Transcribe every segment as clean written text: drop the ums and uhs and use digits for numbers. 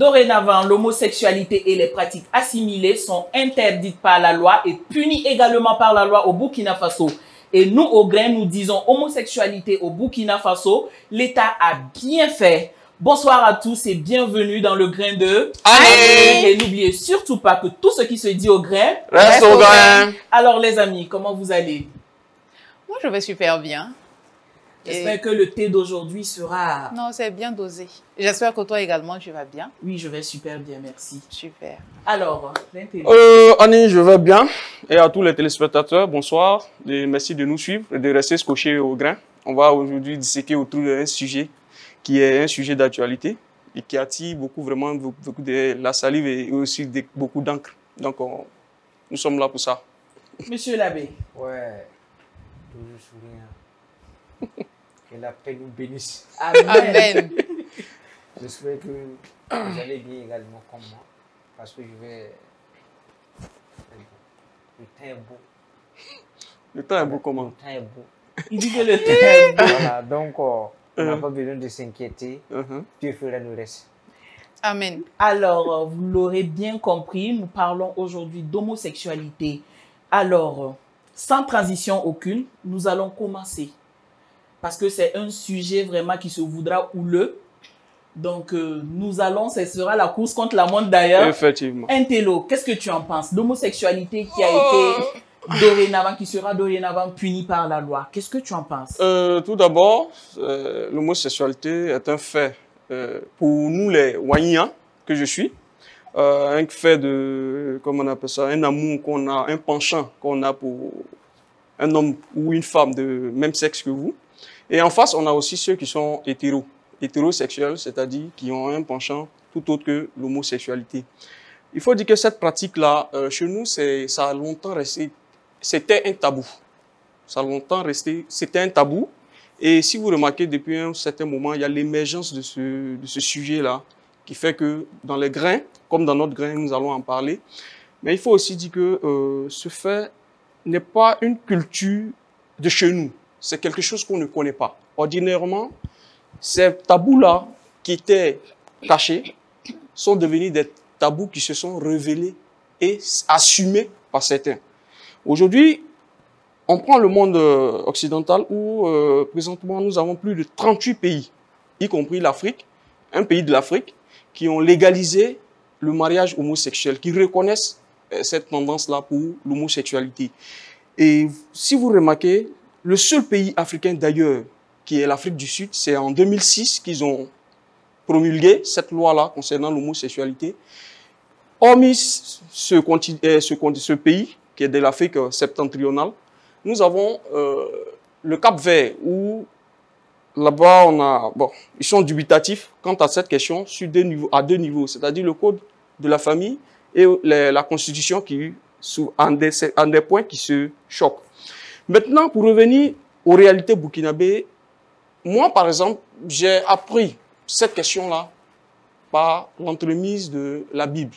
Dorénavant, l'homosexualité et les pratiques assimilées sont interdites par la loi et punies également par la loi au Burkina Faso. Et nous, au Grain, nous disons homosexualité au Burkina Faso. L'État a bien fait. Bonsoir à tous et bienvenue dans le Grain de... Allez! Et n'oubliez surtout pas que tout ce qui se dit au Grain... Reste au Grain! Alors les amis, comment vous allez? Moi, je vais super bien. J'espère que le thé d'aujourd'hui sera... Non, c'est bien dosé. J'espère que toi également, tu vas bien. Oui, je vais super bien, merci. Super. Alors, l'intérêt. Annie, je vais bien. Et à tous les téléspectateurs, bonsoir. Et merci de nous suivre et de rester scotchés au Grain. On va aujourd'hui disséquer autour d'un sujet qui est un sujet d'actualité et qui attire vraiment beaucoup de la salive et aussi beaucoup d'encre. Donc, nous sommes là pour ça. Monsieur l'abbé. Ouais, toujours souriant. Que la paix nous bénisse. Amen. Amen. J'espère que vous allez bien également comme moi. Parce que je vais... Le temps est beau. Le temps est beau comment? Le temps est beau. Il dit que le thé est bon. Voilà, donc on n'a pas besoin de s'inquiéter. Dieu fera le reste. Amen. Alors, vous l'aurez bien compris, nous parlons aujourd'hui d'homosexualité. Alors, sans transition aucune, nous allons commencer. Parce que c'est un sujet vraiment qui se voudra houleux. Donc, nous allons, ce sera la course contre la montre d'ailleurs. Effectivement. Intello, qu'est-ce que tu en penses? L'homosexualité qui a été dorénavant, qui sera dorénavant punie par la loi. Qu'est-ce que tu en penses? Tout d'abord, l'homosexualité est un fait pour nous les Wanyans que je suis. Un fait de, comment on appelle ça, un amour qu'on a, un penchant qu'on a pour un homme ou une femme de même sexe que vous. Et en face, on a aussi ceux qui sont hétérosexuels, c'est-à-dire qui ont un penchant tout autre que l'homosexualité. Il faut dire que cette pratique-là, chez nous, ça a longtemps resté, c'était un tabou. Ça a longtemps resté, c'était un tabou. Et si vous remarquez, depuis un certain moment, il y a l'émergence de ce sujet-là, qui fait que dans les grains, comme dans notre grain, nous allons en parler. Mais il faut aussi dire que ce fait n'est pas une culture de chez nous. C'est quelque chose qu'on ne connaît pas. Ordinairement, ces tabous-là qui étaient cachés sont devenus des tabous qui se sont révélés et assumés par certains. Aujourd'hui, on prend le monde occidental où présentement nous avons plus de 38 pays, y compris l'Afrique, un pays de l'Afrique, qui ont légalisé le mariage homosexuel, qui reconnaissent cette tendance-là pour l'homosexualité. Et si vous remarquez, le seul pays africain d'ailleurs, qui est l'Afrique du Sud, c'est en 2006 qu'ils ont promulgué cette loi-là concernant l'homosexualité. Hormis ce pays, qui est de l'Afrique septentrionale, nous avons le Cap-Vert, où là-bas, ils sont dubitatifs quant à cette question à deux niveaux, c'est-à-dire le code de la famille et la constitution qui sont en des points qui se choquent. Maintenant, pour revenir aux réalités burkinabées, moi, par exemple, j'ai appris cette question-là par l'entremise de la Bible.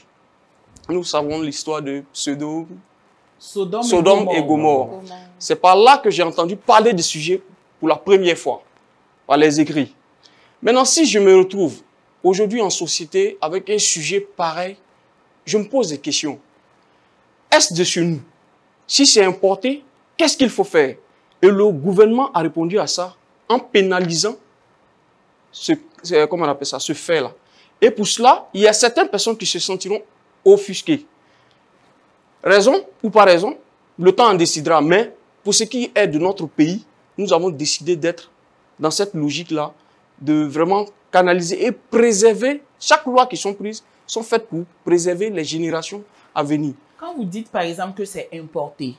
Nous savons l'histoire de Sodome et Gomorrhe. C'est par là que j'ai entendu parler du sujet pour la première fois, par les écrits. Maintenant, si je me retrouve aujourd'hui en société avec un sujet pareil, je me pose des questions. Est-ce de chez nous? Si c'est importé, qu'est-ce qu'il faut faire? Et le gouvernement a répondu à ça en pénalisant ce fait-là. Et pour cela, il y a certaines personnes qui se sentiront offusquées. Raison ou pas raison, le temps en décidera. Mais pour ce qui est de notre pays, nous avons décidé d'être dans cette logique-là, de vraiment canaliser et préserver. Chaque loi qui sont prises sont faites pour préserver les générations à venir. Quand vous dites par exemple que c'est importé,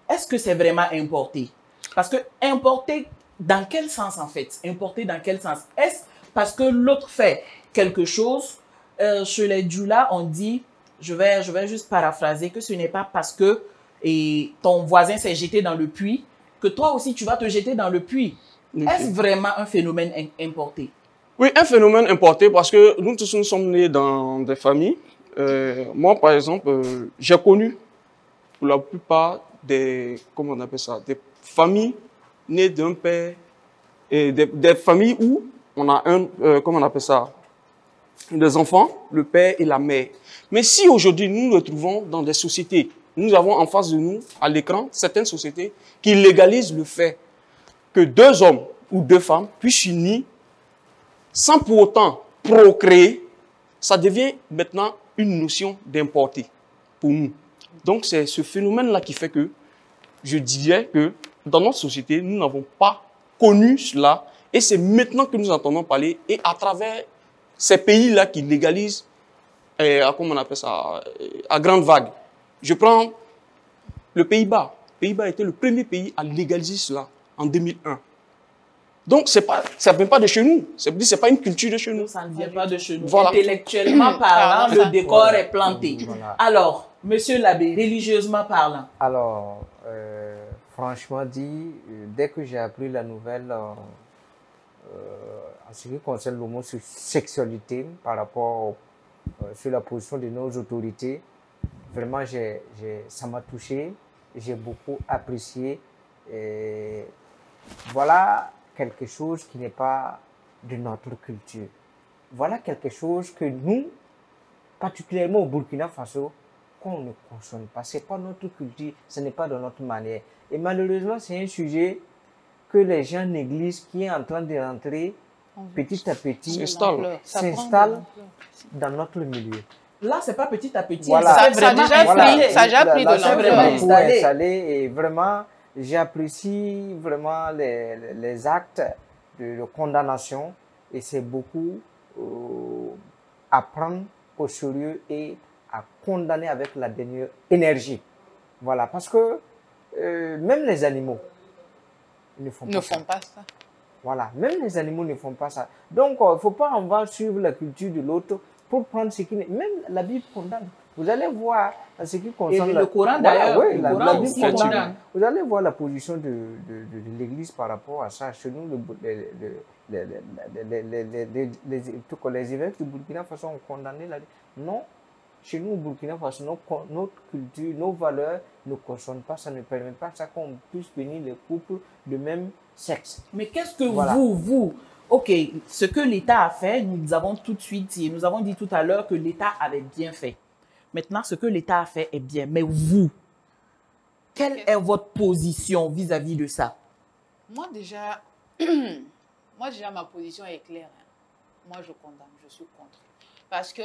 est-ce que c'est vraiment importé? Parce que importé, dans quel sens en fait? Importé dans quel sens? Est-ce parce que l'autre fait quelque chose? Chez les Djoula, on dit, je vais juste paraphraser, que ce n'est pas parce que ton voisin s'est jeté dans le puits que toi aussi tu vas te jeter dans le puits. Okay. Est-ce vraiment un phénomène importé? Oui, un phénomène importé parce que nous tous nous sommes nés dans des familles. Moi, par exemple, j'ai connu pour la plupart des familles nées d'un père, et des familles où on a des enfants, le père et la mère. Mais si aujourd'hui nous nous retrouvons dans des sociétés, nous avons en face de nous, à l'écran, certaines sociétés qui légalisent le fait que 2 hommes ou 2 femmes puissent s'unir sans pour autant procréer, ça devient maintenant une notion d'importer pour nous. Donc c'est ce phénomène-là qui fait que je dirais que dans notre société, nous n'avons pas connu cela et c'est maintenant que nous entendons parler et à travers ces pays-là qui légalisent, comment on appelle ça, à grande vague. Je prends le Pays-Bas. Les Pays-Bas était le premier pays à légaliser cela en 2001. Donc, ça ne vient pas de chez nous. C'est pas une culture de chez nous. Ça ne vient pas de chez nous. Voilà. Intellectuellement parlant, le décor est planté. Voilà. Alors, monsieur l'abbé, religieusement parlant. Alors, franchement dit, dès que j'ai appris la nouvelle en ce qui concerne l'homosexualité par rapport sur la position de nos autorités, vraiment, ça m'a touché, j'ai beaucoup apprécié. Et voilà quelque chose qui n'est pas de notre culture. Voilà quelque chose que nous, particulièrement au Burkina Faso, qu'on ne consomme pas. Ce n'est pas notre culture, ce n'est pas de notre manière. Et malheureusement, c'est un sujet que les gens négligent, qui est en train de rentrer petit à petit, s'installe dans notre milieu. Là, c'est pas petit à petit. Voilà. Ça a déjà pris de l'ampleur. Installé et vraiment, j'apprécie vraiment les actes de condamnation et c'est beaucoup à prendre au sérieux et à condamner avec la dernière énergie. Voilà, parce que même les animaux ne font pas ça. Voilà, même les animaux ne font pas ça. Donc, il ne faut pas en voir suivre la culture de l'autre pour prendre ce qui n'est... Même la Bible condamne. Vous allez voir ce qui concerne... Et le Coran d'ailleurs, voilà, oui, le la Coran Bible aussi condamne. Vous allez voir la position de l'Église par rapport à ça. Chez nous, les évêques du Burkina Faso ont condamné la... Non, chez nous au Burkina Faso, notre culture, nos valeurs ne consomment pas, ça ne permet pas ça qu'on puisse bénir les couples de même sexe. Mais qu'est-ce que vous, ok, ce que l'État a fait, nous avons tout de suite dit, nous avons dit tout à l'heure que l'État avait bien fait. Maintenant, ce que l'État a fait est bien, mais vous, quelle est votre position vis-à-vis de ça? Moi déjà, ma position est claire. Hein. Moi, je condamne, je suis contre. Parce que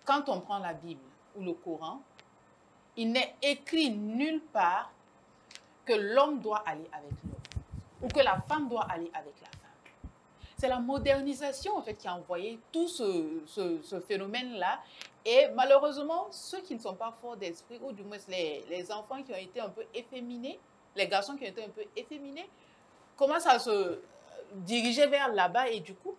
quand on prend la Bible ou le Coran, il n'est écrit nulle part que l'homme doit aller avec l'homme ou que la femme doit aller avec la femme. C'est la modernisation en fait qui a envoyé tout ce phénomène-là. Et malheureusement, ceux qui ne sont pas forts d'esprit, ou du moins les enfants qui ont été un peu efféminés, les garçons qui ont été un peu efféminés, commencent à se diriger vers là-bas et du coup,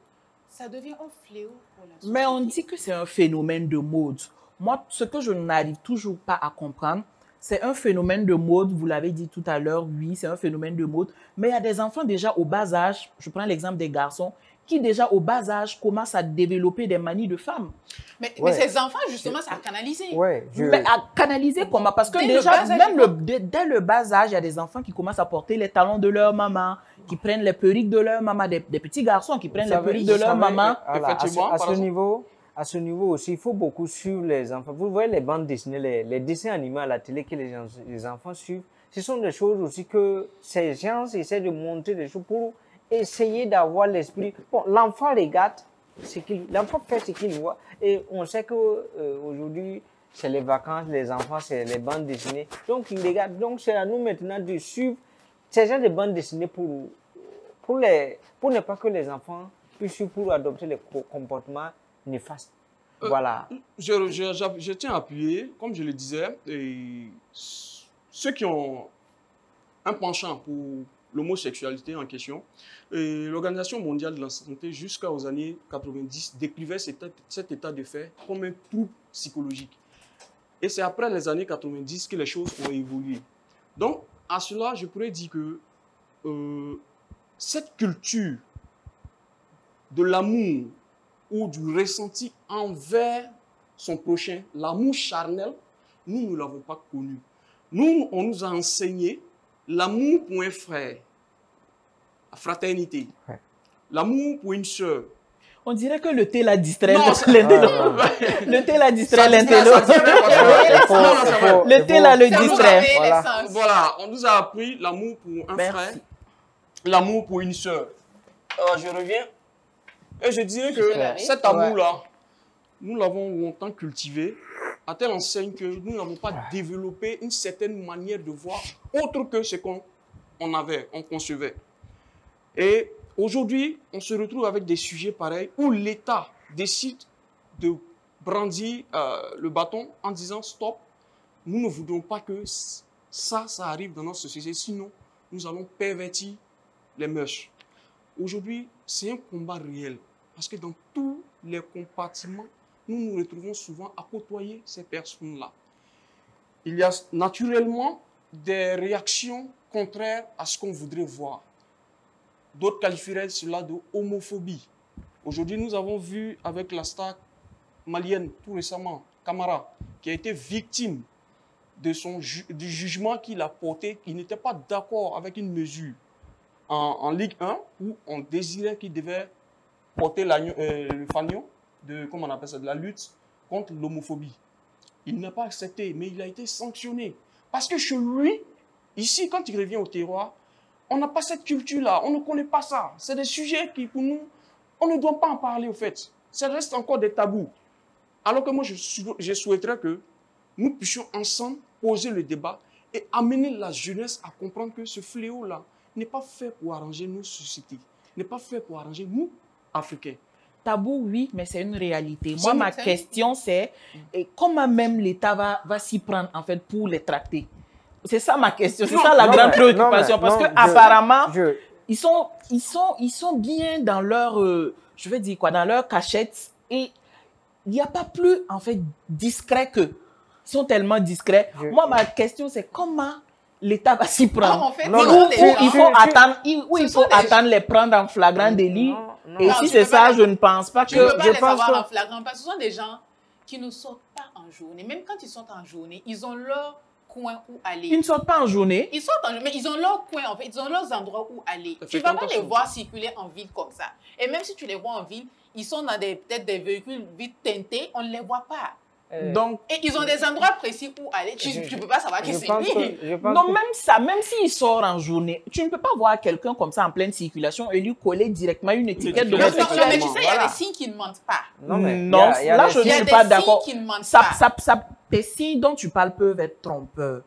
ça devient un fléau pour la société. Mais on dit que c'est un phénomène de mode. Moi, ce que je n'arrive toujours pas à comprendre, c'est un phénomène de mode. Vous l'avez dit tout à l'heure, oui, c'est un phénomène de mode. Mais il y a des enfants déjà au bas âge, je prends l'exemple des garçons, qui déjà au bas âge commencent à développer des manies de femmes. Mais ces enfants, justement, ça a canalisé. Mais à canaliser comment? Parce que déjà, dès le bas âge, il y a des enfants qui commencent à porter les talons de leur maman, qui prennent les perruques de leur maman, des petits garçons qui prennent les perruques de leur maman. Effectivement, à ce niveau aussi, il faut beaucoup suivre les enfants. Vous voyez les bandes dessinées, les dessins animés à la télé que les enfants suivent. Ce sont des choses aussi que ces gens essaient de montrer des choses pour essayer d'avoir l'esprit. Bon, l'enfant regarde, l'enfant fait ce qu'il voit. Et on sait qu'aujourd'hui, c'est les vacances, les enfants, c'est les bandes dessinées. Donc, ils regardent. Donc, c'est à nous maintenant de suivre ces gens de bandes dessinées pour ne pas que les enfants puissent suivre, pour adopter les comportements néfastes. Voilà. Je tiens à appuyer, comme je le disais, ceux qui ont un penchant pour l'homosexualité en question, l'Organisation mondiale de la santé, jusqu'aux années 90, décrivait cet état de fait comme un trouble psychologique. Et c'est après les années 90 que les choses ont évolué. Donc, à cela, je pourrais dire que cette culture de l'amour ou du ressenti envers son prochain, l'amour charnel, nous ne l'avons pas connu. Nous, on nous a enseigné l'amour pour un frère, la fraternité, l'amour pour une sœur. On dirait que le thé la distrait. Non, Le thé la distrait l'intello. Le thé là le distrait. Voilà, on nous a appris l'amour pour un frère, l'amour pour une sœur. Je reviens et je dirais que cet amour-là, nous l'avons longtemps cultivé à telle enseigne que nous n'avons pas développé une certaine manière de voir autre que ce qu'on concevait. Et aujourd'hui, on se retrouve avec des sujets pareils où l'État décide de brandir le bâton en disant stop, nous ne voudrons pas que ça arrive dans notre société, sinon nous allons pervertir les mœurs. Aujourd'hui, c'est un combat réel parce que dans tous les compartiments, nous nous retrouvons souvent à côtoyer ces personnes-là. Il y a naturellement des réactions contraires à ce qu'on voudrait voir. D'autres qualifieraient cela de homophobie. Aujourd'hui, nous avons vu avec la star malienne tout récemment, Camara, qui a été victime de du jugement qu'il a porté, qu'il n'était pas d'accord avec une mesure en Ligue 1 où on désirait qu'il devait porter le fanion de, comment on appelle ça, de la lutte contre l'homophobie. Il n'a pas accepté, mais il a été sanctionné. Parce que chez lui, ici, quand il revient au terroir, on n'a pas cette culture-là, on ne connaît pas ça. C'est des sujets qui, pour nous, on ne doit pas en parler, au fait. Ça reste encore des tabous. Alors que moi, je souhaiterais que nous puissions ensemble poser le débat et amener la jeunesse à comprendre que ce fléau-là n'est pas fait pour arranger nos sociétés, n'est pas fait pour arranger nous, Africains. Tabou, oui, mais c'est une réalité. Moi, ma question, c'est comment même l'État va s'y prendre, en fait, pour les tracter. C'est ça ma question, c'est ça la grande préoccupation. Parce qu'apparemment, ils sont bien dans leur, je vais dire quoi, dans leur cachette. Et il n'y a pas plus, en fait, discret qu'eux. Ils sont tellement discrets. Moi, ma question, c'est comment l'État va s'y prendre. Non, en fait, il faut attendre les prendre en flagrant délit. Et si c'est ça, je ne pense pas que... Tu ne peux pas les avoir en flagrant, parce que ce sont des gens qui ne sortent pas en journée. Même quand ils sont en journée, ils ont leur coin où aller. Ils ne sortent pas en journée. Ils sortent en journée, mais ils ont leur coin, en fait. Ils ont leurs endroits où aller. Tu ne vas pas les voir circuler en ville comme ça. Et même si tu les vois en ville, ils sont dans peut-être des véhicules vite teintés, on ne les voit pas. Donc, et ils ont des endroits précis où aller. Tu ne peux pas savoir qui c'est lui. Non, même ça, même s'il sort en journée, tu ne peux pas voir quelqu'un comme ça en pleine circulation et lui coller directement une étiquette de responsabilité. Non, mais tu sais, il y a des signes qui ne mentent pas. Non, là, je ne suis pas d'accord. Tes signes dont tu parles peuvent être trompeurs.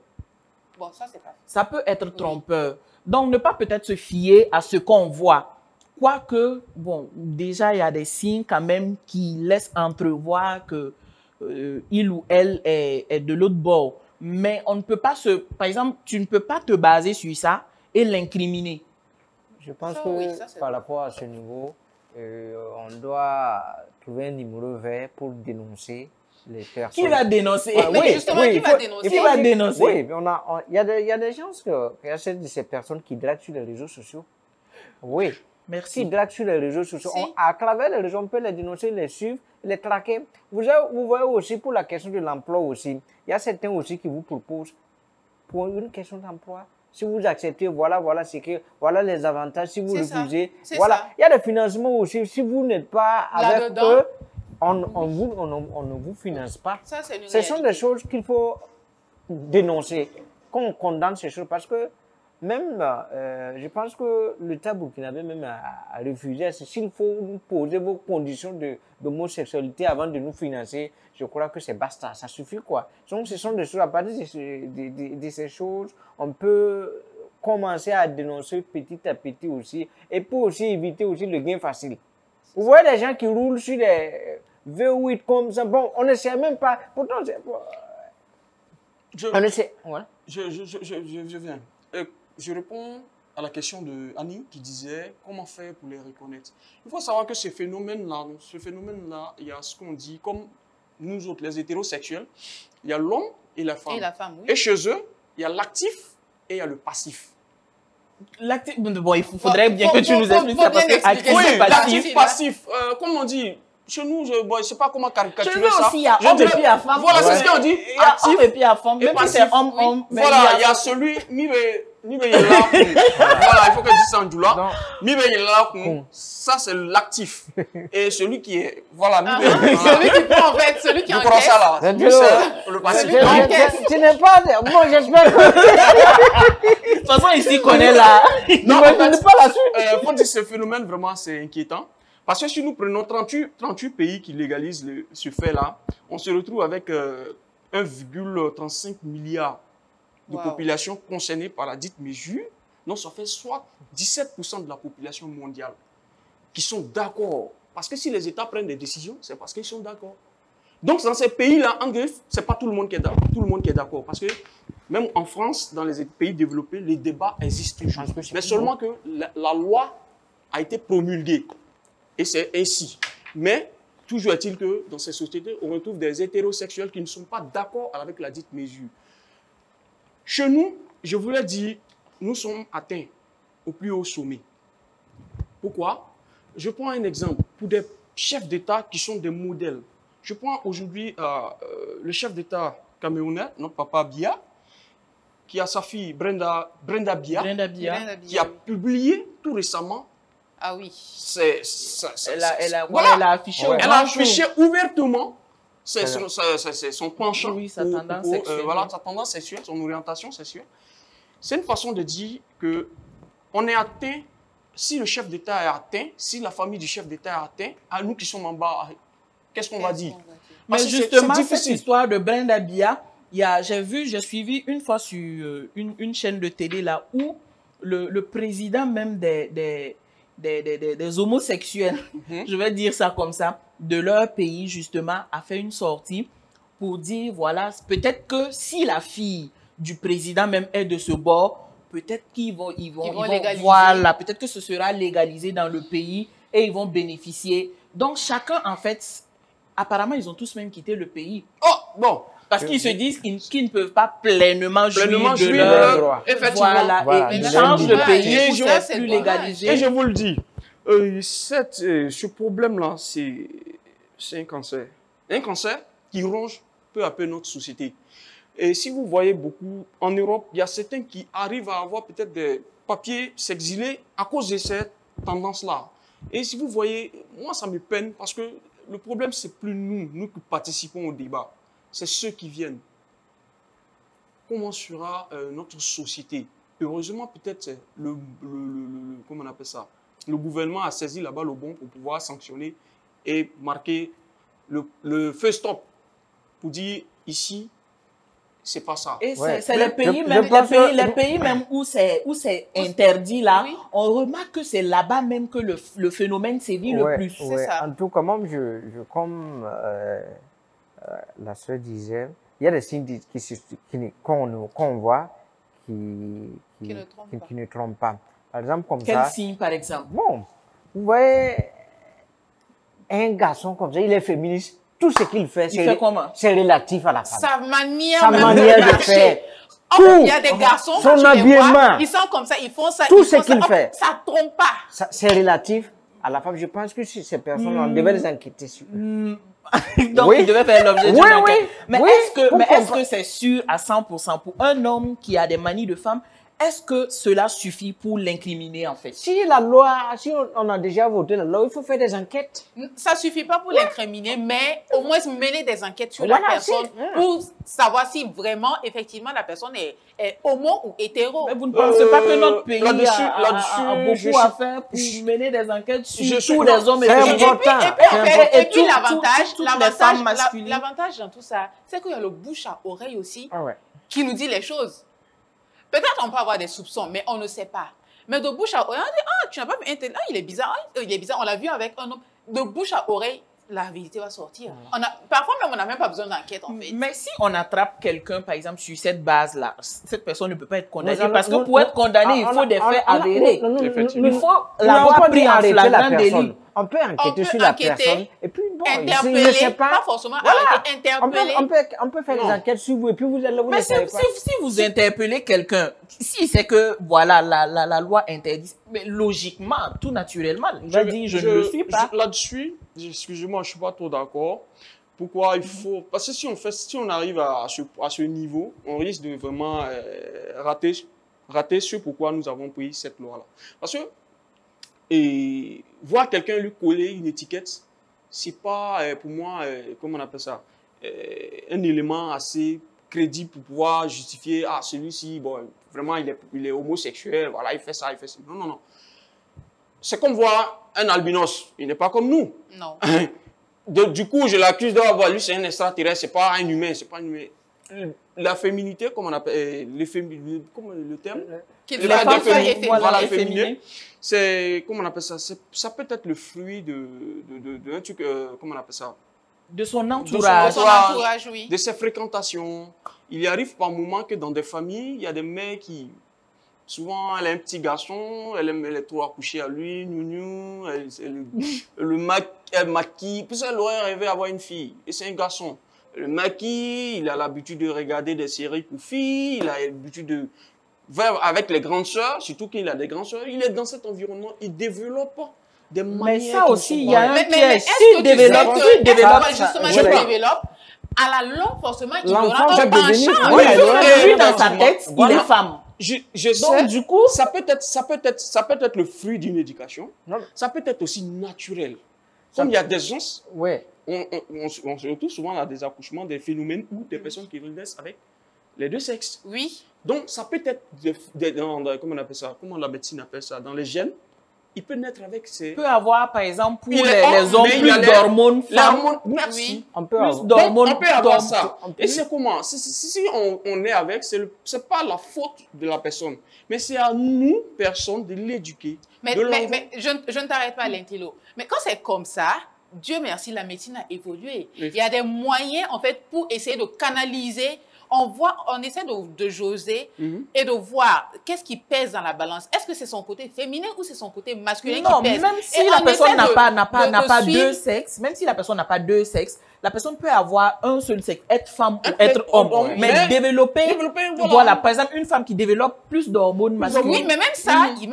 Bon, ça, c'est pas. Ça peut être trompeur. Donc, ne pas peut-être se fier à ce qu'on voit. Quoique, bon, déjà, il y a des signes quand même qui laissent entrevoir que il ou elle est de l'autre bord. Mais on ne peut pas par exemple, tu ne peux pas te baser sur ça et l'incriminer. Je pense que par rapport à ce niveau, on doit trouver un numéro vert pour dénoncer les personnes. Qui va dénoncer? Oui, justement, qui va dénoncer? Qui va dénoncer? Oui, il y a des gens, il y a ces personnes qui draguent sur les réseaux sociaux. Oui. Merci. Qui draguent sur les réseaux sociaux. À travers les réseaux, on peut les dénoncer, les suivre, les traquer. Vous voyez aussi pour la question de l'emploi aussi. Il y a certains aussi qui vous proposent pour une question d'emploi. Si vous acceptez, voilà les avantages. Si vous refusez, voilà. Il y a des financements aussi. Si vous n'êtes pas avec eux, on ne vous finance pas. Ce sont des choses qu'il faut dénoncer. Qu'on condamne ces choses parce que même, je pense que l'État burkinabé même a refusé. S'il faut nous poser vos conditions d'homosexualité avant de nous financer, je crois que c'est basta, ça suffit quoi. Donc ce sont des choses, à partir de ces choses, on peut commencer à dénoncer petit à petit aussi, et pour aussi éviter aussi le gain facile. Vous voyez les gens qui roulent sur des V8 comme ça, bon, on ne sait même pas, pourtant on ne sait, voilà. Je viens. Je réponds à la question de Annie qui disait comment faire pour les reconnaître. Il faut savoir que ce phénomène-là, il y a ce qu'on dit, comme nous autres, les hétérosexuels, il y a l'homme et la femme. Oui. Et chez eux, il y a l'actif et il y a le passif. Bon, il faudrait bien que tu nous expliques ça parce que actif, passif, comme on dit. Chez nous, je ne sais pas comment caricaturer ça. Chez nous aussi, il y a homme et puis femme. Voilà, c'est ce qu'on dit. Il y a homme et puis femme. Même si c'est homme, voilà, il y a celui, Voilà, il faut que je dise ça en doula. Non. Ça, c'est l'actif. Et celui qui est. Voilà, Celui qui prend, en fait, celui qui vous encaisse. prenez ça là. C'est Lui, dur. c'est le passif. Tu n'es pas... Bon, j'espère que... De toute façon, ici, qu'on est là. Non, en Je fait, n'ai pas la suite. faut dire que ce phénomène, vraiment, c'est inquiétant. Parce que si nous prenons 38 pays qui légalisent ce fait-là, on se retrouve avec 1,35 milliard de Wow. population concernée par la dite mesure. Donc, ça fait soit 17% de la population mondiale qui sont d'accord. Parce que si les États prennent des décisions, c'est parce qu'ils sont d'accord. Donc, dans ces pays-là, en greffe, ce n'est pas tout le monde qui est d'accord. Parce que même en France, dans les pays développés, les débats existent toujours. Mais seulement que la loi a été promulguée. Et c'est ainsi. Mais toujours est-il que dans ces sociétés, on retrouve des hétérosexuels qui ne sont pas d'accord avec la dite mesure. Chez nous, je voulais dire, nous sommes atteints au plus haut sommet. Pourquoi? Je prends un exemple pour des chefs d'État qui sont des modèles. Je prends aujourd'hui le chef d'État camerounais, notre papa Biya, qui a sa fille Brenda Biya, qui a publié tout récemment. Ah oui. Elle a affiché Ouais. au Elle a grand jour. affiché ouvertement son penchant, Oui, sa tendance sexuelle. voilà, sa tendance sexuelle, son orientation sexuelle. C'est une façon de dire que on est atteint, si le chef d'État est atteint, si la famille du chef d'État est atteinte, à nous qui sommes en bas, qu'est-ce qu'on va dire? Mais Parce que justement, c'est cette difficile. histoire de Brenda Biya, j'ai suivi une fois sur une chaîne de télé là où le président même des homosexuels, je vais dire ça comme ça, de leur pays justement, a fait une sortie pour dire, voilà, peut-être que si la fille du président même est de ce bord, peut-être qu'ils vont légaliser. voilà, peut-être que ce sera légalisé dans le pays et ils vont bénéficier. Donc chacun, en fait, apparemment, ils ont tous même quitté le pays. Oh, bon. Parce qu'ils se disent qu'ils ne peuvent pas pleinement jouir de jouir leur droit. Effectivement. Voilà, et ils de changent de leur pays liberté. pour Et être c'est plus dommage. légalisé. Et je vous le dis, ce problème-là, c'est un cancer. Un cancer qui ronge peu à peu notre société. Et si vous voyez beaucoup, en Europe, il y a certains qui arrivent à avoir peut-être des papiers, s'exiler à cause de cette tendance-là. Et si vous voyez, moi, ça me peine parce que le problème, c'est plus nous qui participons au débat. C'est ceux qui viennent. Comment sera notre société? Heureusement, peut-être comment on appelle ça? Le gouvernement a saisi la balle au bon pour pouvoir sanctionner et marquer le feu stop pour dire ici, c'est pas ça. Et Ouais. c'est les Je pays même, pense que- les pays même où c'est interdit là, Oui. on remarque que c'est là-bas même que le phénomène sévit le Ouais, plus. ouais. ça. En tout cas, même comme la soeur disait, il y a des signes qu'on voit qui ne trompent pas. Par exemple, comme Quel ça. signe par exemple? Bon, vous voyez, un garçon comme ça, il est féministe. Tout ce qu'il fait, Il fait comment? c'est relatif à la femme. Sa manière, Sa même manière de marcher. faire. Oh, Tout. il y a des garçons, Son quand tu les habillement. vois, ils sont comme ça, ils font ça. Tout ils ce font ça. qu'il Oh, fait. Ça trompe pas. C'est relatif à la femme. Je pense que si ces personnes, on devait les enquêter sur eux. Donc, Oui. il devait faire l'objet d'une Oui, enquête. oui, Mais oui, est-ce pourquoi que c'est sûr à 100% pour un homme qui a des manies de femme, est-ce que cela suffit pour l'incriminer en fait? Si la loi, si on a déjà voté la loi, il faut faire des enquêtes. Ça suffit pas pour l'incriminer, mais au moins mener des enquêtes sur Voilà, la personne si. pour savoir si vraiment, effectivement, la personne est homo ou hétéro. Mais vous ne pensez pas que notre pays là-dessus, a je beaucoup à suis- faire pour mener des enquêtes sur Je suis- tous les hommes et c'est les femmes? important. Et puis tout- l'avantage, toutes les femmes masculines. l'avantage dans tout ça, c'est qu'il y a le bouche à oreille aussi Ah ouais. qui nous dit les choses. Peut-être on peut avoir des soupçons, mais on ne sait pas. Mais de bouche à oreille, on dit, ah, tu n'as pas vu un tel, ah, il est bizarre, on l'a vu avec un homme. De bouche à oreille, la vérité va sortir. Parfois même, on n'a même pas besoin d'enquête, en fait. Mais si on attrape quelqu'un, par exemple, sur cette base-là, cette personne ne peut pas être condamnée. Nous allons- Parce que nous- pour être condamné, il faut des faits avérés. Effectivement. Il faut On l'avoir peut pris pas en arrêter la flagrant personne. délit. On peut enquêter peut sur la enquêter, personne. Et puis, bon, je ne Interpeller, sais pas pas. forcément Voilà. arrêter, interpeller. On peut faire Non. des enquêtes sur vous et puis vous allez vous Mais ne si, savez pas. si vous interpellez quelqu'un, si c'est que, voilà, la loi interdit, mais logiquement, tout naturellement, je dis, je ne le suis pas. Là-dessus, excusez-moi, je ne suis pas trop d'accord. Pourquoi il faut... Parce que si on arrive à ce niveau, on risque de vraiment rater raté ce pourquoi nous avons pris cette loi-là. Parce que et voir quelqu'un lui coller une étiquette, c'est pas pour moi, comment on appelle ça, un élément assez crédible pour pouvoir justifier, ah, celui-ci, bon, vraiment, il est homosexuel, voilà, il fait ça, il fait ça. Non, non, non. C'est comme voir un albinos, il n'est pas comme nous. Non. Du coup, je l'accuse d'avoir, lui, c'est un extraterrestre, c'est pas un humain, c'est pas un humain. La féminité, comme on appelle, comment le terme? Les Les femmes soient féminines, efféminées. voilà, féminin, c'est, comment on appelle ça? Ça peut être le fruit de un truc, comment on appelle ça? De son De entourage. son entourage, oui. De ses fréquentations. Il arrive par moments que dans des familles, il y a des mères qui, souvent, elle a un petit garçon, elle est trop accouchée à lui, nounou, elle maquille, puis elle aurait rêvé d'avoir une fille, et c'est un garçon. Le maquille, il a l'habitude de regarder des séries pour filles, il a l'habitude de avec les grandes sœurs, surtout qu'il a des grandes sœurs, il est dans cet environnement, il développe des manières. Mais ça qui aussi, sont il y a vraies. un Mais piège. est-ce que S'il tu développe, sais s'il que, développe, justement, ça, s'il ouais. développe, à la longue, forcément, il L'enfant aura un va devenir- penchant. Oui, lui, dans sa effectivement. tête, il Voilà. est femme. Je sais, Donc, du coup, ça peut être le fruit d'une éducation. Non. Ça peut être aussi naturel. Comme il y a des gens, Ouais. on se retrouve souvent à des accouchements, des phénomènes ou des personnes qui naissent avec les deux sexes. Oui. Donc, ça peut être, comment on appelle ça, comment la médecine appelle ça, dans les gènes, il peut naître avec ces... peut avoir, par exemple, pour Il les est homme, hommes, mais il y a plus les- d'hormones Les femmes. hormones, merci. Oui. On peut Plus avoir. Donc, d'hormones on peut avoir d'hommes. ça. on peut- Et c'est comment? Si on est avec, c'est pas la faute de la personne, mais c'est à nous, personnes, de l'éduquer. Mais, de mais, l'envo- mais je ne t'arrête pas, l'intello. Mais quand c'est comme ça, Dieu merci, la médecine a évolué. Oui. Il y a des moyens, en fait, pour essayer de canaliser. On essaie de jauger Mhm. et de voir qu'est-ce qui pèse dans la balance. Est-ce que c'est son côté féminin ou c'est son côté masculin Non, qui pèse? même si Et la on personne essaie n'a de- pas de deux suivre. sexes, même si la personne n'a pas deux sexes, la personne peut avoir un seul sexe, être femme ou Être être homme, homme, mais mais développer, voilà. voilà, par exemple, une femme qui développe plus d'hormones masculines. Oui, mais même ça, il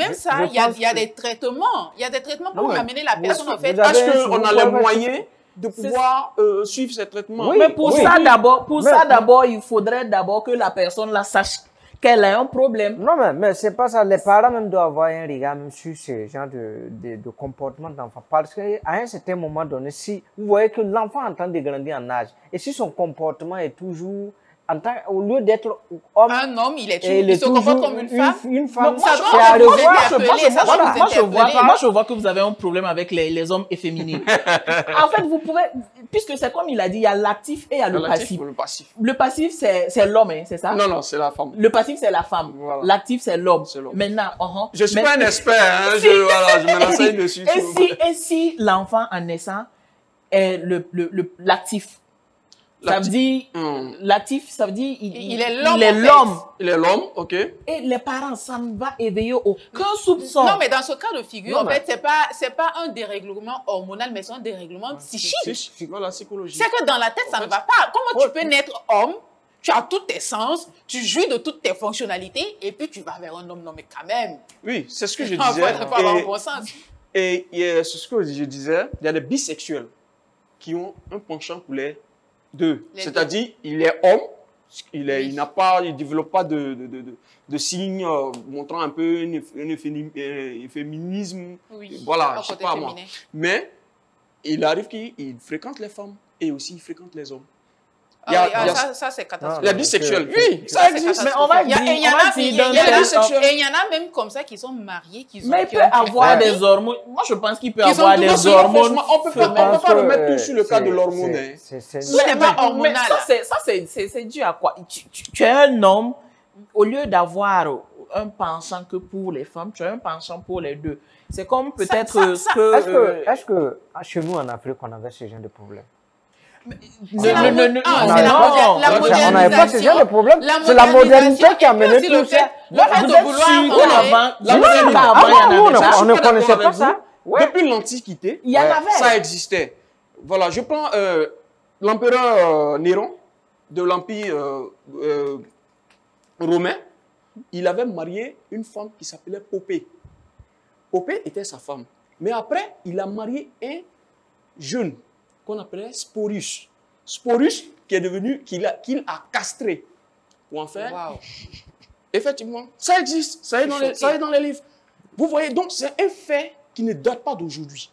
y a pense que- des traitements. Il y a des traitements pour Ouais. amener la personne, en fait, vous avez- Est-ce qu'on a vous les pouvez- moyens de C'est- pouvoir suivre ces traitements? Oui. Mais pour oui. ça, d'abord, Mais- il faudrait d'abord que la personne la sache qu'elle a un problème. Non, mais c'est pas ça. Les parents même doivent avoir un regard même sur ce genre de comportement d'enfant. Parce qu'à un certain moment donné, si vous voyez que l'enfant est en train de grandir en âge, et si son comportement est toujours, au lieu d'être homme, un homme, il et se comporte comme une femme. Une femme, Non, ça c'est doit à vous revoir. interpeller, ça doit vous interpeller. Moi, je vois que vous avez un problème avec les hommes efféminés. En fait, vous pouvez, puisque c'est comme il a dit, il y a l'actif et il y a le passif. Le passif. Le passif, c'est l'homme, hein, c'est ça? Non, non, c'est la femme. Le passif, c'est la femme. Voilà. L'actif, c'est l'homme. C'est l'homme. Maintenant, Je suis mais- pas un expert, hein, je me renseigne dessus. Et si l'enfant en naissant est l'actif, ça veut dire, l'actif, ça veut dire, Il est l'homme, il est en fait. l'homme. Il est l'homme, ok. Et les parents, ça ne va éveiller aucun soupçon. Non, mais dans ce cas de figure, Non, en mais- fait, c'est pas un dérèglement hormonal, mais c'est un dérèglement psychique. C'est la psychologie. C'est que dans la tête, ça ne va pas. Comment tu peux naître homme, tu as tous tes sens, tu jouis de toutes tes fonctionnalités, et puis tu vas vers un homme. Non, mais quand même. Oui, c'est ce que je Il faut disais. avoir un bon sens. Et c'est ce que je disais, il y a des bisexuels qui ont un penchant pour les deux. Les C'est-à-dire, il est homme, il ne développe pas de signes montrant un peu un féminisme. Oui. Voilà, Un je sais côté pas moi. féminin. Mais il arrive qu'il fréquente les femmes et aussi il fréquente les hommes. Ah Il y a- oui, il y a- ça c'est catastrophique. Les bisexuels, oui, Ça, ça c'est existe. Mais on va catastrophique. dire, Il y en on va a- dire il y a- d'un il y en a- bisexuel. et il y en a même comme ça qui sont mariés, qui Mais il qui peut ont- avoir Ouais. des hormones. Moi, je pense qu'il peut Ils ont avoir tout des aussi, hormones. Franchement, on peut pas le mettre tout sur le cas de l'hormone. hein. Tout n'est pas hormonal, Ça, c'est dû à quoi? Tu es un homme, au lieu d'avoir un penchant que pour les femmes, tu as un penchant pour les deux. C'est comme peut-être ça- ce que... Est-ce que chez nous en Afrique, on avait ce genre de problème? C'est la Non, mo- non, ah, non, c'est la non, moder- non, la non, On n'avait pas ce genre de problème. La C'est la modernité qui a modernisation, mené et puis tout aussi ça. le fait Vous de êtes vouloir sûr enlever- qu'avant, La vous modernité- savez qu'avant, il y en avait on pas? Je suis ne pas d'accord connaissait avec pas vous. ça. Ouais. Depuis l'Antiquité, Il y en avait. ça existait. Voilà, je prends l'empereur Néron de l'Empire romain. Il avait marié une femme qui s'appelait Popée. Popée était sa femme. Mais après, il a marié un jeune qu'on appelait Sporus. Sporus qui est devenu, qu'il a castré pour en faire. Waouh. Effectivement, ça existe, ça est dans les livres. Vous voyez, donc c'est un fait qui ne date pas d'aujourd'hui.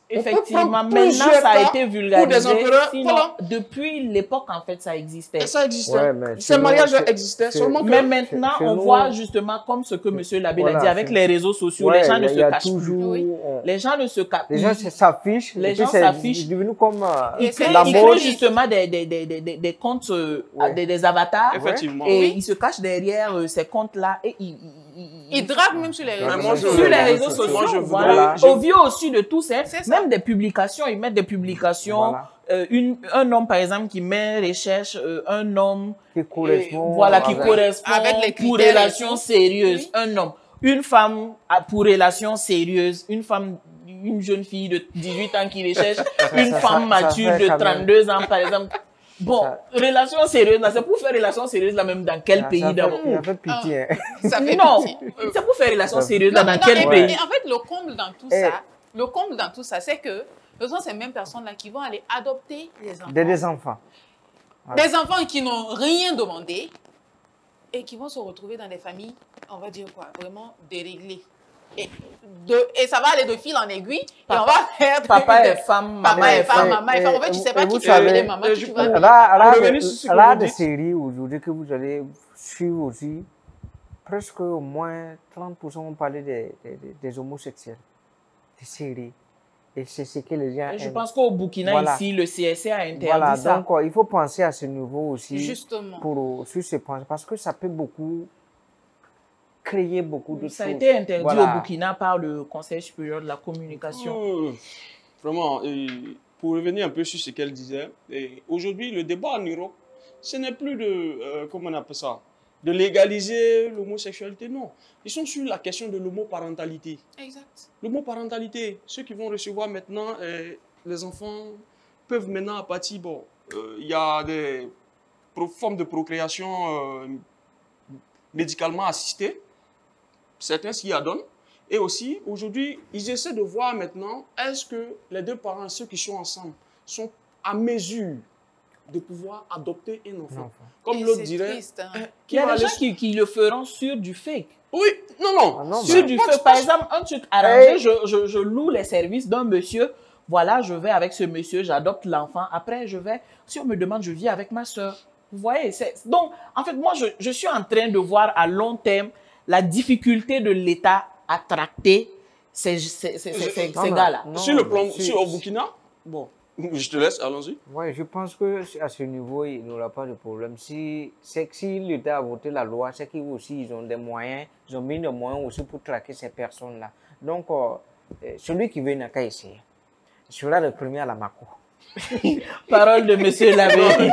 Effectivement, maintenant ça a été vulgarisé. Sinon, depuis l'époque, en fait, ça existait. Et ça existait. Ouais, Ces mariages existaient. Seulement que... Mais maintenant, on voit justement, comme ce que M. L'abbé l'a dit, avec les réseaux sociaux, les gens ne se cachent plus. Les gens ne se cachent plus. Les gens s'affichent. Les gens s'affichent. C'est devenu comme ils créent justement des comptes, des avatars. Effectivement. Et ils se cachent derrière ces comptes-là et ils draguent même sur les réseaux sociaux. Sur les réseaux sociaux, voilà. Au vu aussi de tout ça, même des publications, ils mettent des publications. Un homme, par exemple, qui met recherche, un homme qui correspond, qui correspond avec les pour relations sérieuses. Un homme. Une femme pour relations sérieuses. Une jeune fille de 18 ans qui recherche une femme mature de 32 ans, par exemple. Bon, relations sérieuses, c'est pour faire relations sérieuses là même dans quel pays d'abord? Ça fait pitié. Ça fait non, pitié. c'est pour faire relations sérieuses là dans quel pays? En fait, le comble dans tout ça, c'est que ce sont ces mêmes personnes-là qui vont aller adopter les enfants. Des enfants. Voilà. Des enfants qui n'ont rien demandé et qui vont se retrouver dans des familles, on va dire quoi, vraiment déréglées. Et ça va aller de fil en aiguille. Et on va faire papa et femme, maman et femme. En fait, tu sais pas qui tu vas appeler maman, qui tu vas appeler. Là, des séries aujourd'hui que vous allez suivre aussi, presque au moins 30% ont parlé des homosexuels. Des séries. Et c'est ce que les gens aiment. Je pense qu'au Burkina, ici, le CSC a interdit ça. Donc il faut penser à ce niveau aussi. Justement. Sur ce point, parce que ça peut créer beaucoup de choses. Ça a été interdit au Burkina par le Conseil supérieur de la communication. Vraiment, pour revenir un peu sur ce qu'elle disait, aujourd'hui, le débat en Europe, ce n'est plus comment on appelle ça, de légaliser l'homosexualité, non. Ils sont sur la question de l'homoparentalité. Exact. L'homoparentalité, ceux qui vont recevoir maintenant, les enfants peuvent maintenant, à partir, il y a des formes de procréation médicalement assistées, certains s'y adonnent. Et aussi, aujourd'hui, ils essaient de voir maintenant, est-ce que les deux parents, ceux qui sont ensemble, sont à mesure de pouvoir adopter un enfant. Comme l'autre dirait... Triste, hein. Il y a des gens qui le feront sur du fake. Oui, non. Sur du fake. Par exemple, un truc arrangé, je loue les services d'un monsieur. Voilà, je vais avec ce monsieur, j'adopte l'enfant. Après, si on me demande, je vis avec ma soeur. Vous voyez, donc, en fait, moi, je suis en train de voir à long terme la difficulté de l'État à tracter ces gars-là. Au Burkina, bon, je te laisse, allons-y. Oui, je pense qu'à ce niveau, il n'y aura pas de problème. Si l'État a voté la loi, c'est qu'ils aussi, ils ont des moyens, ils ont mis des moyens aussi pour traquer ces personnes-là. Donc, celui qui veut n'a qu'à essayer. Sera le premier à la Mako. Parole de monsieur L'abbé.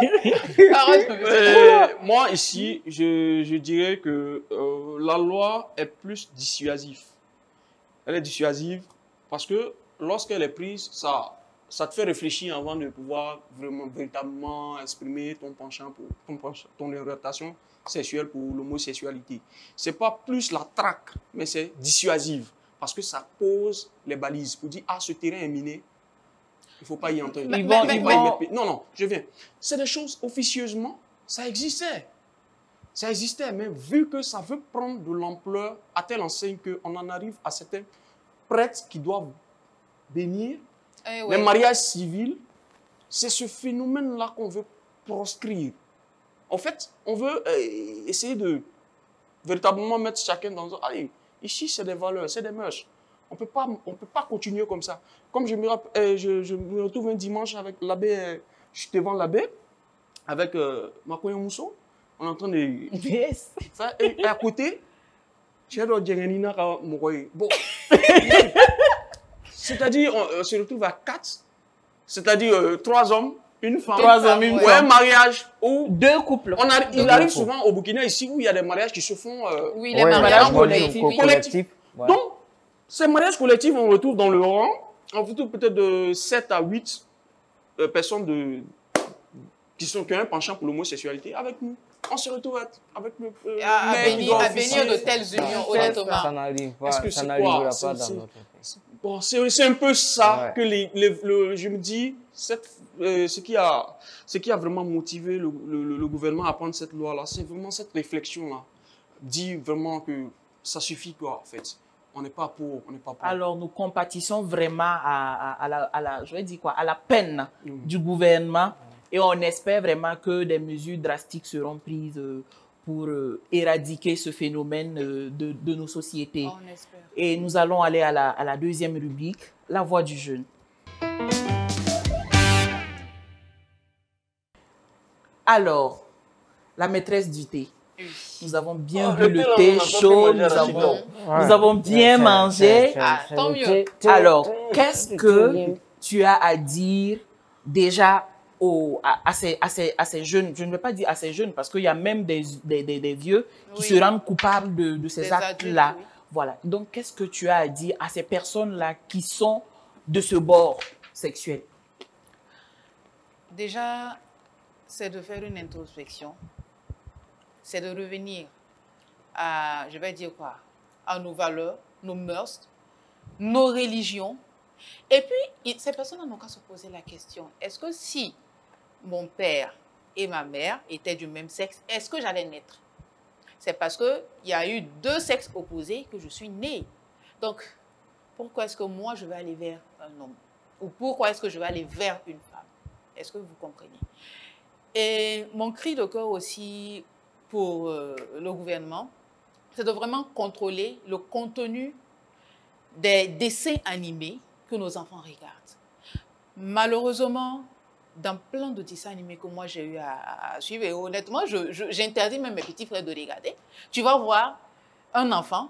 Moi, ici, je dirais que la loi est plus dissuasive. Elle est dissuasive parce que lorsqu'elle est prise, ça te fait réfléchir avant de pouvoir véritablement exprimer ton penchant, ton orientation sexuelle pour l'homosexualité. Ce n'est pas plus la traque, mais c'est dissuasive parce que ça pose les balises pour dire, ce terrain est miné. Il ne faut pas y entrer. Non, je viens. C'est des choses, officieusement, ça existait. Ça existait, mais vu que ça veut prendre de l'ampleur à telle enseigne qu'on en arrive à certains prêtres qui doivent bénir les mariages civils, c'est ce phénomène-là qu'on veut proscrire. En fait, on veut essayer de véritablement mettre chacun dans un... Allez, ici, c'est des valeurs, c'est des mœurs. On peut pas continuer comme ça. Comme je me retrouve un dimanche avec l'abbé, je suis devant l'abbé, avec Makoye Mousso, on est en train de... Yes. Et à côté, j'ai bon. C'est-à-dire, on se retrouve à 4, c'est-à-dire 3 hommes, une femme, ou un mariage, ou 2 couples. Il arrive souvent au Burkina ici où il y a des mariages qui se font... oui, les mariages collectifs. Ouais. Donc, ces mariages collectifs, on retrouve dans le rang, on retrouve peut-être de 7 à 8 personnes qui ont un penchant pour l'homosexualité avec nous. On se retrouve avec le à bénir de telles unions, honnêtement. Ça n'arrive pas, ça n'arrivera pas dans notre pays. Bon, c'est un peu ça que je me dis, ce qui a vraiment motivé le gouvernement à prendre cette loi-là, c'est vraiment cette réflexion-là. dire vraiment que ça suffit quoi en fait. On n'est pas pour, on n'est pas pour. Alors, nous compatissons vraiment je vais dire quoi, à la peine du gouvernement et on espère vraiment que des mesures drastiques seront prises pour éradiquer ce phénomène de nos sociétés. On espère. Et nous allons aller à la deuxième rubrique, la voix du jeune. Alors, la maîtresse du thé. Nous avons bien bu le thé chaud, nous avons bien mangé. Tant mieux. Alors, qu'est-ce que tu as à dire déjà à ces jeunes, je ne vais pas dire à ces jeunes, parce qu'il y a même des vieux qui se rendent coupables de ces actes-là. Adultes, oui. Voilà. Donc, qu'est-ce que tu as à dire à ces personnes-là qui sont de ce bord sexuel? Déjà, c'est de faire une introspection. C'est de revenir à, je vais dire quoi, à nos valeurs, nos mœurs, nos religions. Et puis, ces personnes n'ont qu'à se poser la question, est-ce que si mon père et ma mère étaient du même sexe, est-ce que j'allais naître? C'est parce qu'il y a eu deux sexes opposés que je suis née. Donc, pourquoi est-ce que moi, je vais aller vers un homme? Ou pourquoi est-ce que je vais aller vers une femme? Est-ce que vous comprenez? Et mon cri de cœur aussi pour le gouvernement, c'est de vraiment contrôler le contenu des dessins animés que nos enfants regardent. Malheureusement, dans plein de dessins animés que moi j'ai eu à suivre, et honnêtement, j'interdis même mes petits frères de regarder. Tu vas voir un enfant,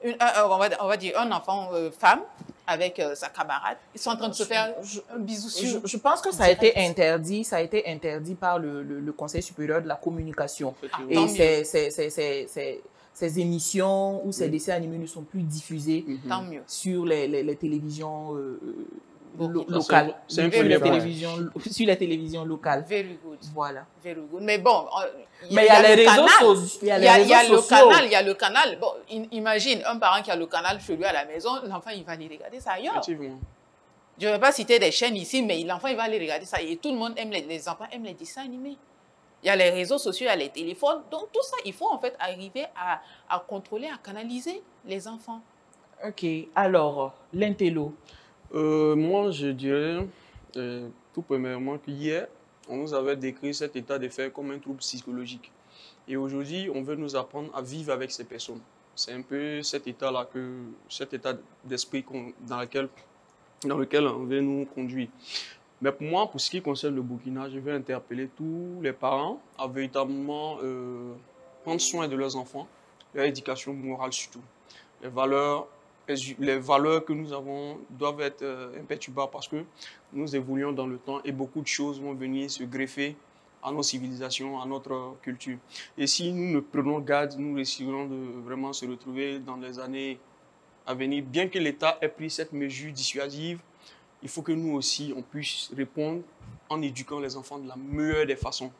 on va dire un enfant femme, avec sa camarade, ils sont en train de se faire un bisou sur... Je pense que ça a été interdit par le Conseil supérieur de la communication. Et ces émissions ou ces dessins animés ne sont plus diffusés sur les télévisions locales. C'est un peu sur les télévisions locales. Very good. Voilà. Very good. Mais bon, il y a les réseaux sociaux. Il y a le canal. Bon, imagine un parent qui a le canal chez lui à la maison, l'enfant il va aller regarder ça ailleurs. Effectivement. Je ne vais pas citer des chaînes ici, mais l'enfant il va aller regarder ça. Et tout le monde aime, les enfants aiment les dessins animés. Il y a les réseaux sociaux, il y a les téléphones. Donc tout ça, il faut en fait arriver à contrôler, à canaliser les enfants. Ok. Alors, l'intello. Moi, je dirais, tout premièrement, qu'hier, on nous avait décrit cet état de fait comme un trouble psychologique. Et aujourd'hui, on veut nous apprendre à vivre avec ces personnes. C'est un peu cet état-là, cet état d'esprit dans lequel on veut nous conduire. Mais pour moi, pour ce qui concerne le Burkina, je vais interpeller tous les parents à véritablement prendre soin de leurs enfants, leur éducation morale surtout. Les valeurs que nous avons doivent être imperturbables parce que nous évoluons dans le temps et beaucoup de choses vont venir se greffer à nos civilisations, à notre culture. Et si nous ne prenons garde, nous risquerons de vraiment se retrouver dans les années à venir. Bien que l'État ait pris cette mesure dissuasive, il faut que nous aussi, on puisse répondre en éduquant les enfants de la meilleure des façons.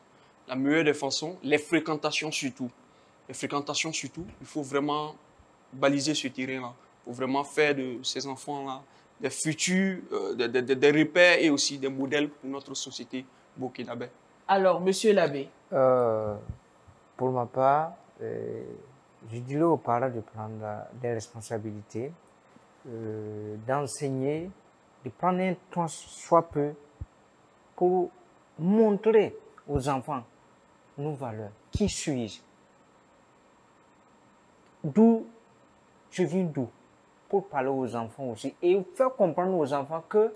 La meilleure des façons, les fréquentations surtout. Les fréquentations surtout, il faut vraiment baliser ce terrain-là pour vraiment faire de ces enfants-là des futurs, des repères et aussi des modèles pour notre société burkinabé. Alors, monsieur l'abbé. Pour ma part, je dirais aux parents de prendre des responsabilités, d'enseigner, de prendre un temps soit peu pour montrer aux enfants nos valeurs. Qui suis-je? D'où je viens d'où? Pour parler aux enfants aussi et faire comprendre aux enfants que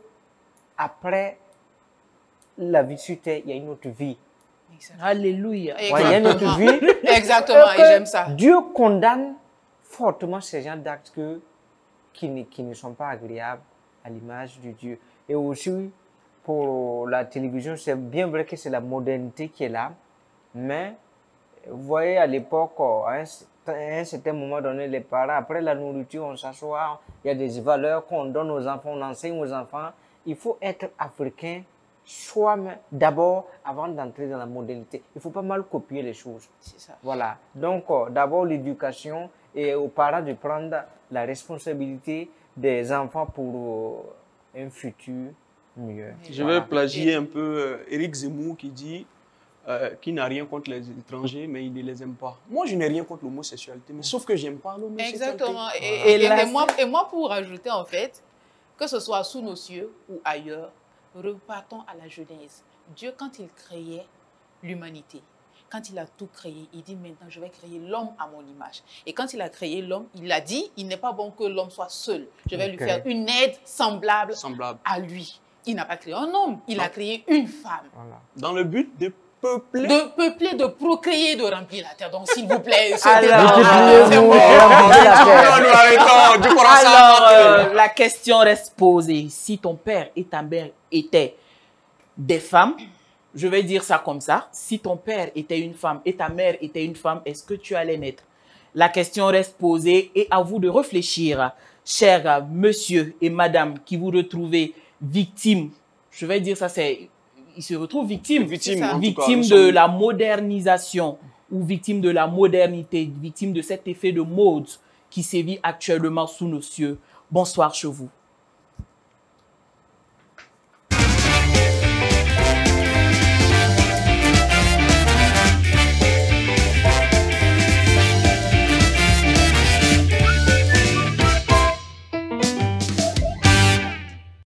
après la vie sur terre, il y a une autre vie. Alléluia. Ouais, il y a une autre vie. Exactement, et j'aime ça. Dieu condamne fortement ces gens d'actes qui ne sont pas agréables à l'image de Dieu. Et aussi, pour la télévision, c'est bien vrai que c'est la modernité qui est là, mais vous voyez, à l'époque, à un certain moment donné, les parents, après la nourriture, on s'assoit, il y a des valeurs qu'on donne aux enfants, on enseigne aux enfants. Il faut être africain soi-même d'abord avant d'entrer dans la modernité. Il ne faut pas mal copier les choses. C'est ça. Voilà. Donc, d'abord l'éducation et aux parents de prendre la responsabilité des enfants pour un futur mieux. Je vais plagier un peu Éric Zemmour qui dit qui n'a rien contre les étrangers, mais il ne les aime pas. Moi, je n'ai rien contre l'homosexualité, mais sauf que j'aime pas l'homosexualité. Exactement. Voilà. Et moi, pour rajouter, en fait, que ce soit sous nos cieux ou ailleurs, repartons à la Genèse. Dieu, quand il créait l'humanité, quand il a tout créé, il dit maintenant, je vais créer l'homme à mon image. Et quand il a créé l'homme, il a dit, il n'est pas bon que l'homme soit seul. Je vais lui faire une aide semblable à lui. Il n'a pas créé un homme, il a créé une femme. Voilà. Dans le but de peupler. De peupler, de procréer, de remplir la terre. Donc, s'il vous plaît, alors, la question reste posée. Si ton père et ta mère étaient des femmes, je vais dire ça comme ça, si ton père était une femme et ta mère était une femme, est-ce que tu allais naître? La question reste posée et à vous de réfléchir, chers monsieur et madame qui vous retrouvez victimes, je vais dire ça, c'est, ils se retrouvent victimes de la modernisation ou victimes de la modernité, victimes de cet effet de mode qui sévit actuellement sous nos cieux. Bonsoir chez vous.